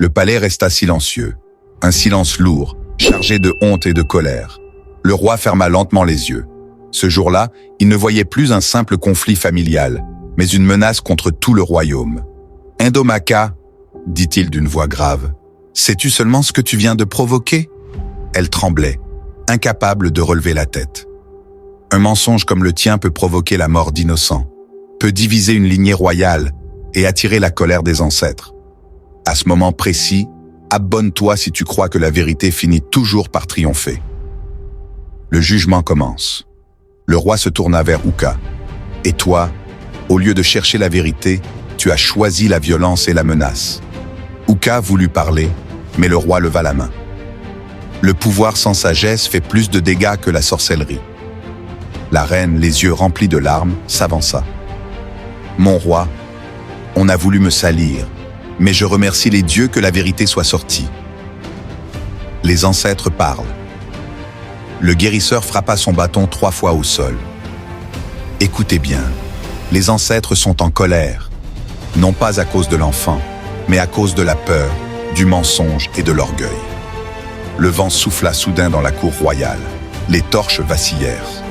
Le palais resta silencieux. Un silence lourd, chargé de honte et de colère. Le roi ferma lentement les yeux. Ce jour-là, il ne voyait plus un simple conflit familial, mais une menace contre tout le royaume. « Indomaka, dit-il d'une voix grave, sais-tu seulement ce que tu viens de provoquer ?» Elle tremblait, incapable de relever la tête. Un mensonge comme le tien peut provoquer la mort d'innocents, peut diviser une lignée royale et attirer la colère des ancêtres. À ce moment précis, abonne-toi si tu crois que la vérité finit toujours par triompher. Le jugement commence. Le roi se tourna vers Uka. Et toi, au lieu de chercher la vérité, tu as choisi la violence et la menace. Uka voulut parler, mais le roi leva la main. Le pouvoir sans sagesse fait plus de dégâts que la sorcellerie. La reine, les yeux remplis de larmes, s'avança. Mon roi, on a voulu me salir, mais je remercie les dieux que la vérité soit sortie. Les ancêtres parlent. Le guérisseur frappa son bâton 3 fois au sol. Écoutez bien, les ancêtres sont en colère, non pas à cause de l'enfant, mais à cause de la peur, du mensonge et de l'orgueil. Le vent souffla soudain dans la cour royale. Les torches vacillèrent.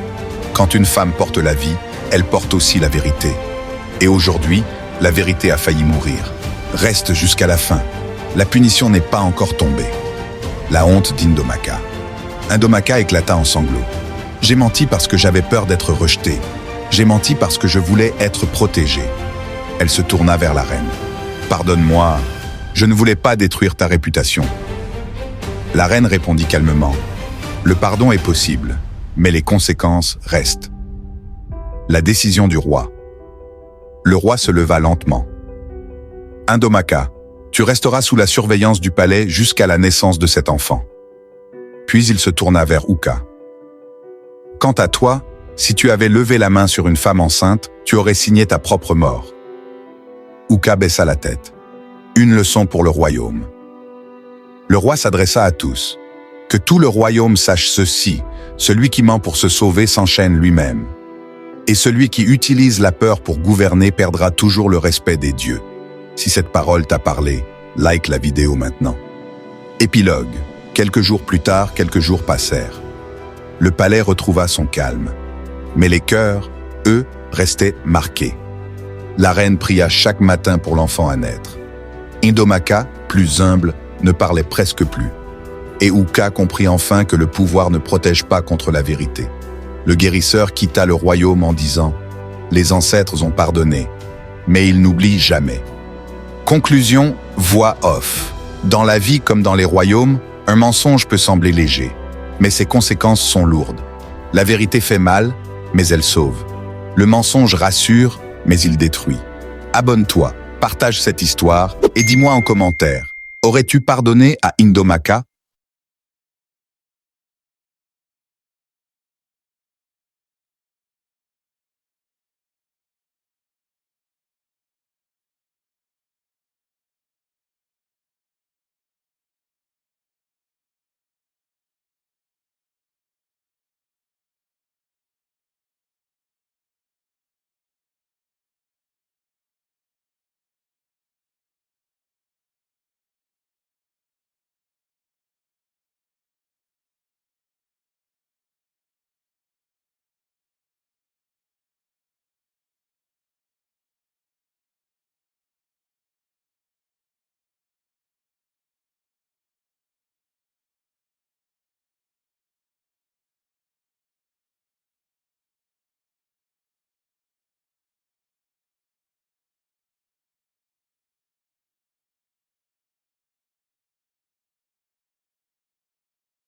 Quand une femme porte la vie, elle porte aussi la vérité. Et aujourd'hui, la vérité a failli mourir. Reste jusqu'à la fin. La punition n'est pas encore tombée. La honte d'Indomaka. Indomaka éclata en sanglots. J'ai menti parce que j'avais peur d'être rejetée. J'ai menti parce que je voulais être protégée. Elle se tourna vers la reine. Pardonne-moi, je ne voulais pas détruire ta réputation. La reine répondit calmement. Le pardon est possible, mais les conséquences restent. La décision du roi. Le roi se leva lentement. Indomaka, tu resteras sous la surveillance du palais jusqu'à la naissance de cet enfant. Puis il se tourna vers Uka. Quant à toi, si tu avais levé la main sur une femme enceinte, tu aurais signé ta propre mort. Uka baissa la tête. Une leçon pour le royaume. Le roi s'adressa à tous. Que tout le royaume sache ceci, celui qui ment pour se sauver s'enchaîne lui-même. Et celui qui utilise la peur pour gouverner perdra toujours le respect des dieux. Si cette parole t'a parlé, like la vidéo maintenant. Épilogue. Quelques jours plus tard, quelques jours passèrent. Le palais retrouva son calme. Mais les cœurs, eux, restaient marqués. La reine pria chaque matin pour l'enfant à naître. Indomaka, plus humble, ne parlait presque plus. Et Uka comprit enfin que le pouvoir ne protège pas contre la vérité. Le guérisseur quitta le royaume en disant « Les ancêtres ont pardonné, mais ils n'oublient jamais. » Conclusion, voix off. Dans la vie comme dans les royaumes, un mensonge peut sembler léger, mais ses conséquences sont lourdes. La vérité fait mal, mais elle sauve. Le mensonge rassure, mais il détruit. Abonne-toi, partage cette histoire et dis-moi en commentaire, aurais-tu pardonné à Indomaka